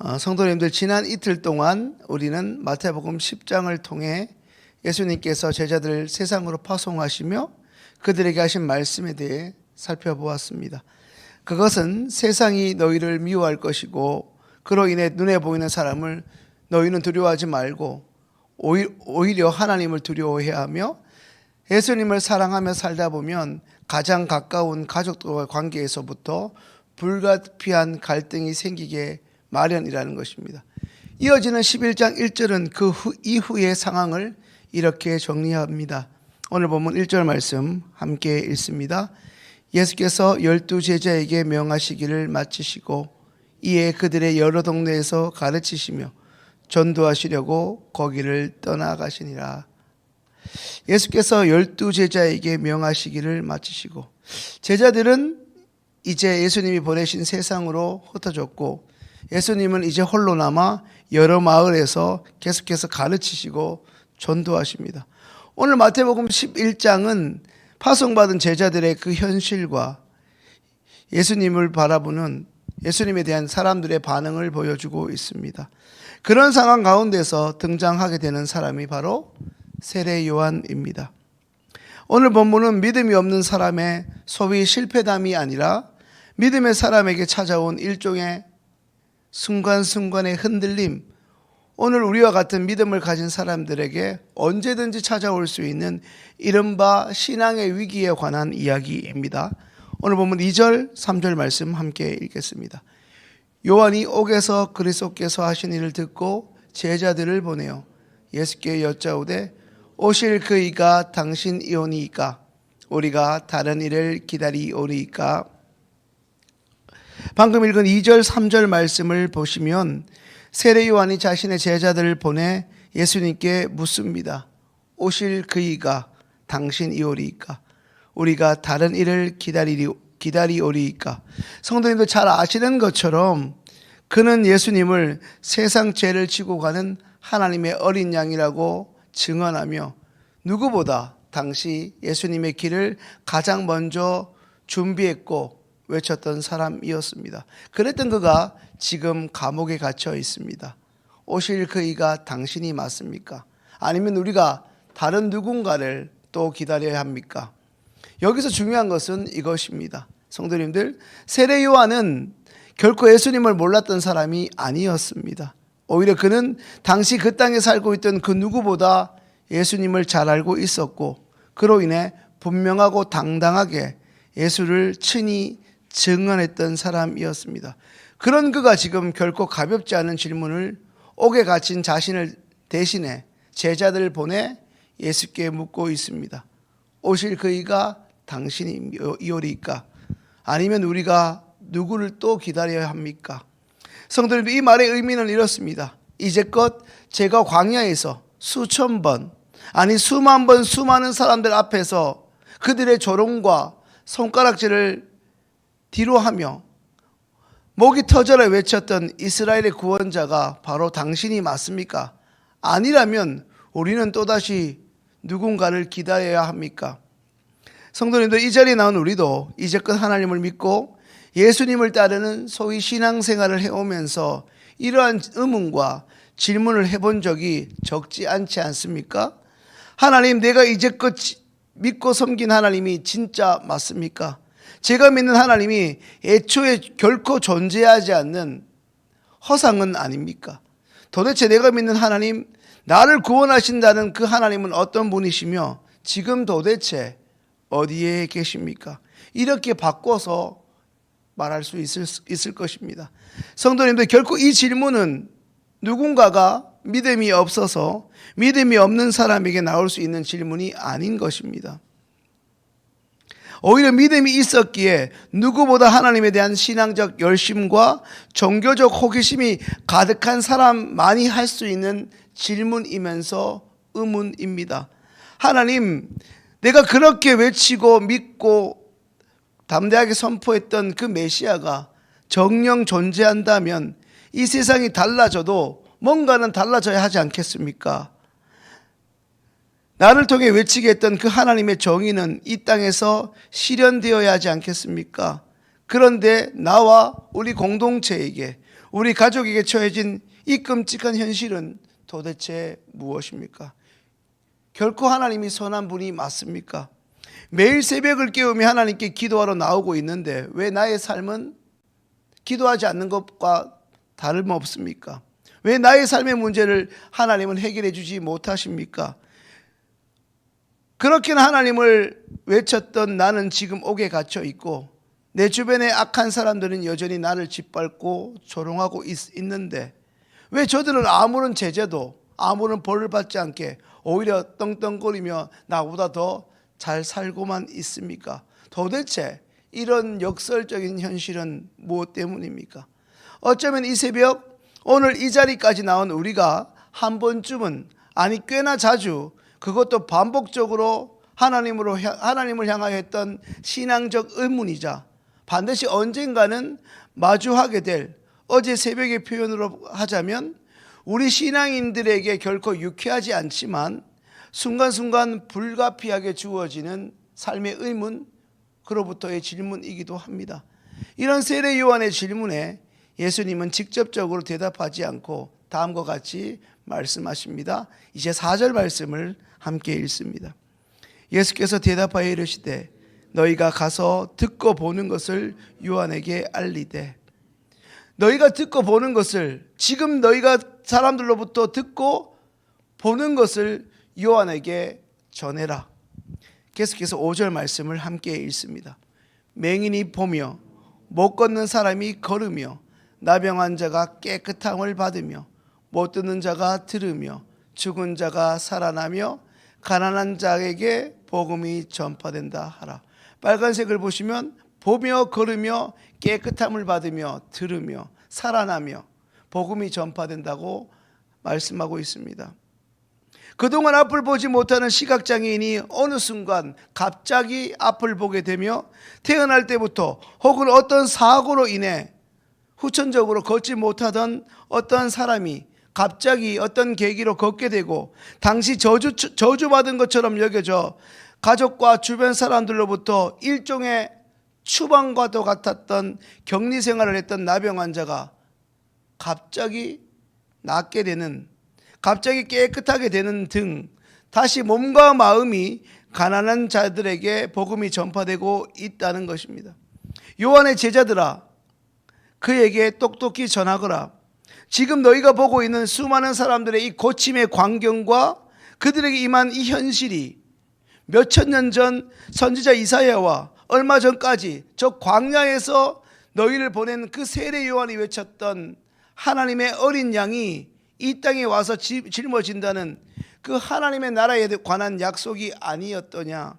성도님들, 지난 이틀 동안 우리는 마태복음 10장을 통해 예수님께서 제자들을 세상으로 파송하시며 그들에게 하신 말씀에 대해 살펴보았습니다. 그것은 세상이 너희를 미워할 것이고 그로 인해 눈에 보이는 사람을 너희는 두려워하지 말고 오히려 하나님을 두려워해야 하며 예수님을 사랑하며 살다 보면 가장 가까운 가족들과의 관계에서부터 불가피한 갈등이 생기게 마련이라는 것입니다. 이어지는 11장 1절은 그 이후의 상황을 이렇게 정리합니다. 오늘 본문 1절 말씀 함께 읽습니다. 예수께서 12 제자에게 명하시기를 마치시고 이에 그들의 여러 동네에서 가르치시며 전도하시려고 거기를 떠나가시니라. 예수께서 12 제자에게 명하시기를 마치시고, 제자들은 이제 예수님이 보내신 세상으로 흩어졌고 예수님은 이제 홀로 남아 여러 마을에서 계속해서 가르치시고 전도하십니다. 오늘 마태복음 11장은 파송받은 제자들의 그 현실과 예수님을 바라보는 예수님에 대한 사람들의 반응을 보여주고 있습니다. 그런 상황 가운데서 등장하게 되는 사람이 바로 세례 요한입니다. 오늘 본문은 믿음이 없는 사람의 소위 실패담이 아니라 믿음의 사람에게 찾아온 일종의 순간순간의 흔들림, 오늘 우리와 같은 믿음을 가진 사람들에게 언제든지 찾아올 수 있는 이른바 신앙의 위기에 관한 이야기입니다. 오늘 보면 2절, 3절 말씀 함께 읽겠습니다. 요한이 옥에서 그리스도께서 하신 일을 듣고 제자들을 보내어 예수께 여짜오되 오실 그 이가 당신이오니이까 우리가 다른 일을 기다리오니이까. 방금 읽은 2절, 3절 말씀을 보시면 세례 요한이 자신의 제자들을 보내 예수님께 묻습니다. 오실 그 이가 당신이오리이까 우리가 다른 일을 기다리오리이까. 성도님도 잘 아시는 것처럼 그는 예수님을 세상 죄를 지고 가는 하나님의 어린 양이라고 증언하며 누구보다 당시 예수님의 길을 가장 먼저 준비했고 외쳤던 사람이었습니다. 그랬던 그가 지금 감옥에 갇혀 있습니다. 오실 그 이가 당신이 맞습니까? 아니면 우리가 다른 누군가를 또 기다려야 합니까? 여기서 중요한 것은 이것입니다. 성도님들, 세례 요한은 결코 예수님을 몰랐던 사람이 아니었습니다. 오히려 그는 당시 그 땅에 살고 있던 그 누구보다 예수님을 잘 알고 있었고 그로 인해 분명하고 당당하게 예수를 친히 증언했던 사람이었습니다. 그런 그가 지금 결코 가볍지 않은 질문을 옥에 갇힌 자신을 대신해 제자들을 보내 예수께 묻고 있습니다. 오실 그 이가 당신이오리이까? 아니면 우리가 누구를 또 기다려야 합니까? 성도님, 이 말의 의미는 이렇습니다. 이제껏 제가 광야에서 수천 번, 아니 수만 번 수많은 사람들 앞에서 그들의 조롱과 손가락질을 뒤로하며 목이 터져라 외쳤던 이스라엘의 구원자가 바로 당신이 맞습니까? 아니라면 우리는 또다시 누군가를 기다려야 합니까? 성도님들, 이 자리에 나온 우리도 이제껏 하나님을 믿고 예수님을 따르는 소위 신앙생활을 해오면서 이러한 의문과 질문을 해본 적이 적지 않지 않습니까? 하나님, 내가 이제껏 믿고 섬긴 하나님이 진짜 맞습니까? 제가 믿는 하나님이 애초에 결코 존재하지 않는 허상은 아닙니까? 도대체 내가 믿는 하나님, 나를 구원하신다는 그 하나님은 어떤 분이시며 지금 도대체 어디에 계십니까? 이렇게 바꿔서 말할 수 있을 것입니다. 성도님들, 결코 이 질문은 누군가가 믿음이 없어서 믿음이 없는 사람에게 나올 수 있는 질문이 아닌 것입니다. 오히려 믿음이 있었기에 누구보다 하나님에 대한 신앙적 열심과 종교적 호기심이 가득한 사람만이 할 수 있는 질문이면서 의문입니다. 하나님, 내가 그렇게 외치고 믿고 담대하게 선포했던 그 메시아가 정녕 존재한다면 이 세상이 달라져도 뭔가는 달라져야 하지 않겠습니까? 나를 통해 외치게 했던 그 하나님의 정의는 이 땅에서 실현되어야 하지 않겠습니까? 그런데 나와 우리 공동체에게, 우리 가족에게 처해진 이 끔찍한 현실은 도대체 무엇입니까? 결코 하나님이 선한 분이 맞습니까? 매일 새벽을 깨우며 하나님께 기도하러 나오고 있는데 왜 나의 삶은 기도하지 않는 것과 다름없습니까? 왜 나의 삶의 문제를 하나님은 해결해 주지 못하십니까? 그렇게는 하나님을 외쳤던 나는 지금 옥에 갇혀 있고 내 주변의 악한 사람들은 여전히 나를 짓밟고 조롱하고 있는데 왜 저들은 아무런 제재도 아무런 벌을 받지 않게 오히려 떵떵거리며 나보다 더 잘 살고만 있습니까? 도대체 이런 역설적인 현실은 무엇 때문입니까? 어쩌면 이 새벽 오늘 이 자리까지 나온 우리가 한 번쯤은, 아니 꽤나 자주, 그것도 반복적으로 하나님을 향하여 했던 신앙적 의문이자 반드시 언젠가는 마주하게 될, 어제 새벽의 표현으로 하자면 우리 신앙인들에게 결코 유쾌하지 않지만 순간순간 불가피하게 주어지는 삶의 의문, 그로부터의 질문이기도 합니다. 이런 세례 요한의 질문에 예수님은 직접적으로 대답하지 않고 다음과 같이 말씀하십니다. 이제 4절 말씀을 함께 읽습니다. 예수께서 대답하여 이르시되 너희가 가서 듣고 보는 것을 요한에게 알리되. 너희가 듣고 보는 것을, 지금 너희가 사람들로부터 듣고 보는 것을 요한에게 전해라. 계속해서 5절 말씀을 함께 읽습니다. 맹인이 보며 못 걷는 사람이 걸으며 나병한 자가 깨끗함을 받으며 못 듣는 자가 들으며 죽은 자가 살아나며 가난한 자에게 복음이 전파된다 하라. 빨간색을 보시면 보며 걸으며 깨끗함을 받으며 들으며 살아나며 복음이 전파된다고 말씀하고 있습니다. 그동안 앞을 보지 못하는 시각장애인이 어느 순간 갑자기 앞을 보게 되며 태어날 때부터 혹은 어떤 사고로 인해 후천적으로 걷지 못하던 어떤 사람이 갑자기 어떤 계기로 걷게 되고 당시 저주받은 것처럼 여겨져 가족과 주변 사람들로부터 일종의 추방과도 같았던 격리 생활을 했던 나병 환자가 갑자기 낫게 되는, 갑자기 깨끗하게 되는 등 다시 몸과 마음이 가난한 자들에게 복음이 전파되고 있다는 것입니다. 요한의 제자들아, 그에게 똑똑히 전하거라. 지금 너희가 보고 있는 수많은 사람들의 이 고침의 광경과 그들에게 임한 이 현실이 몇천 년 전 선지자 이사야와 얼마 전까지 저 광야에서 너희를 보낸 그 세례 요한이 외쳤던 하나님의 어린 양이 이 땅에 와서 짊어진다는 그 하나님의 나라에 관한 약속이 아니었더냐.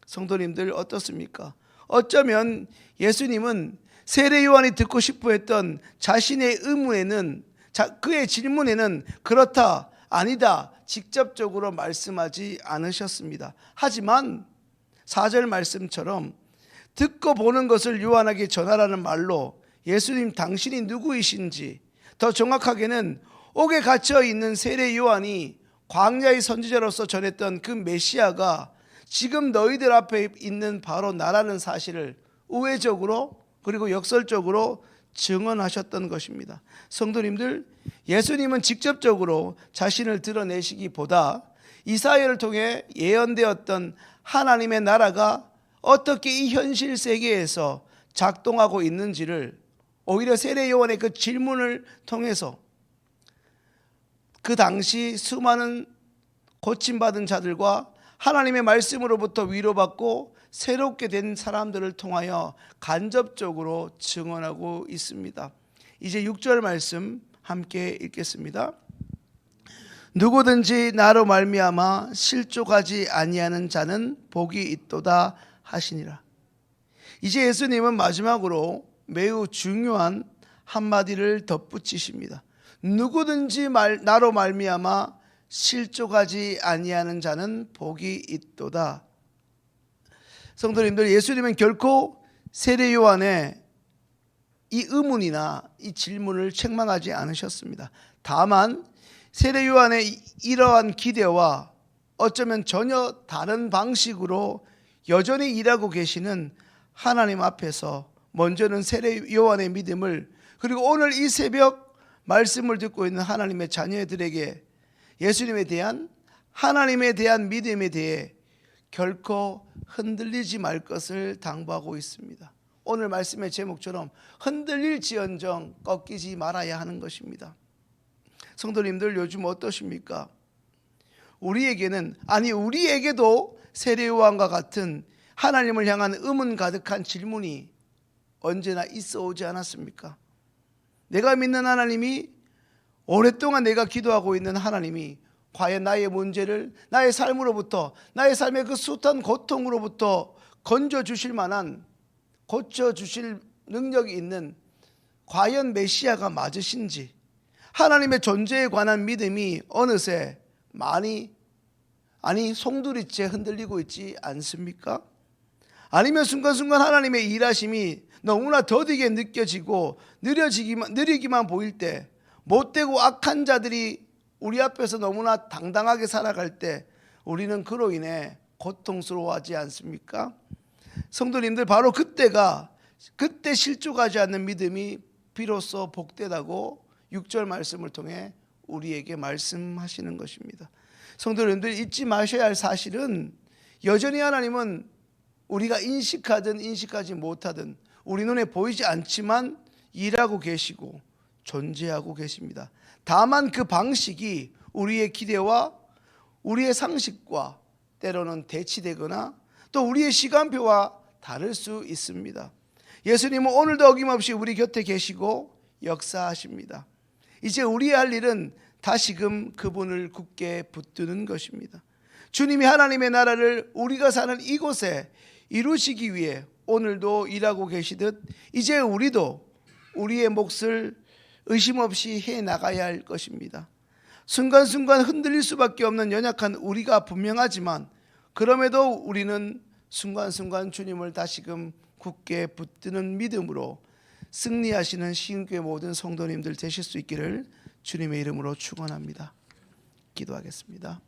성도님들 어떻습니까? 어쩌면 예수님은 세례 요한이 듣고 싶어 했던 자신의 의문에는, 그의 질문에는 그렇다, 아니다 직접적으로 말씀하지 않으셨습니다. 하지만 4절 말씀처럼 듣고 보는 것을 요한에게 전하라는 말로 예수님 당신이 누구이신지, 더 정확하게는 옥에 갇혀 있는 세례 요한이 광야의 선지자로서 전했던 그 메시아가 지금 너희들 앞에 있는 바로 나라는 사실을 우회적으로 그리고 역설적으로 증언하셨던 것입니다. 성도님들, 예수님은 직접적으로 자신을 드러내시기보다 이사야를 통해 예언되었던 하나님의 나라가 어떻게 이 현실 세계에서 작동하고 있는지를 오히려 세례 요한의 그 질문을 통해서 그 당시 수많은 고침받은 자들과 하나님의 말씀으로부터 위로받고 새롭게 된 사람들을 통하여 간접적으로 증언하고 있습니다. 이제 6절 말씀 함께 읽겠습니다. 누구든지 나로 말미암아 실족하지 아니하는 자는 복이 있도다 하시니라. 이제 예수님은 마지막으로 매우 중요한 한마디를 덧붙이십니다. 누구든지 나로 말미암아 실족하지 아니하는 자는 복이 있도다. 성도님들, 예수님은 결코 세례 요한의 이 의문이나 이 질문을 책망하지 않으셨습니다. 다만 세례 요한의 이러한 기대와 어쩌면 전혀 다른 방식으로 여전히 일하고 계시는 하나님 앞에서 먼저는 세례 요한의 믿음을 그리고 오늘 이 새벽 말씀을 듣고 있는 하나님의 자녀들에게 예수님에 대한 하나님에 대한 믿음에 대해 결코 흔들리지 말 것을 당부하고 있습니다. 오늘 말씀의 제목처럼 흔들릴지언정 꺾이지 말아야 하는 것입니다. 성도님들 요즘 어떠십니까? 우리에게도 세례요한과 같은 하나님을 향한 의문 가득한 질문이 언제나 있어 오지 않았습니까? 내가 믿는 하나님이, 오랫동안 내가 기도하고 있는 하나님이 과연 나의 문제를, 나의 삶으로부터, 나의 삶의 그 숱한 고통으로부터 건져주실 만한, 고쳐주실 능력이 있는 과연 메시아가 맞으신지, 하나님의 존재에 관한 믿음이 어느새 송두리째 흔들리고 있지 않습니까? 아니면 순간순간 하나님의 일하심이 너무나 더디게 느껴지고 느리기만 보일 때, 못되고 악한 자들이 우리 앞에서 너무나 당당하게 살아갈 때 우리는 그로 인해 고통스러워하지 않습니까? 성도님들, 바로 그때 실족하지 않는 믿음이 비로소 복되다고 6절 말씀을 통해 우리에게 말씀하시는 것입니다. 성도님들, 잊지 마셔야 할 사실은 여전히 하나님은 우리가 인식하든 인식하지 못하든 우리 눈에 보이지 않지만 일하고 계시고 존재하고 계십니다. 다만 그 방식이 우리의 기대와 우리의 상식과 때로는 대치되거나 또 우리의 시간표와 다를 수 있습니다. 예수님은 오늘도 어김없이 우리 곁에 계시고 역사하십니다. 이제 우리의 할 일은 다시금 그분을 굳게 붙드는 것입니다. 주님이 하나님의 나라를 우리가 사는 이곳에 이루시기 위해 오늘도 일하고 계시듯 이제 우리도 우리의 몫을 의심 없이 해나가야 할 것입니다. 순간순간 흔들릴 수밖에 없는 연약한 우리가 분명하지만 그럼에도 우리는 순간순간 주님을 다시금 굳게 붙드는 믿음으로 승리하시는 시흥교회 모든 성도님들 되실 수 있기를 주님의 이름으로 축원합니다. 기도하겠습니다.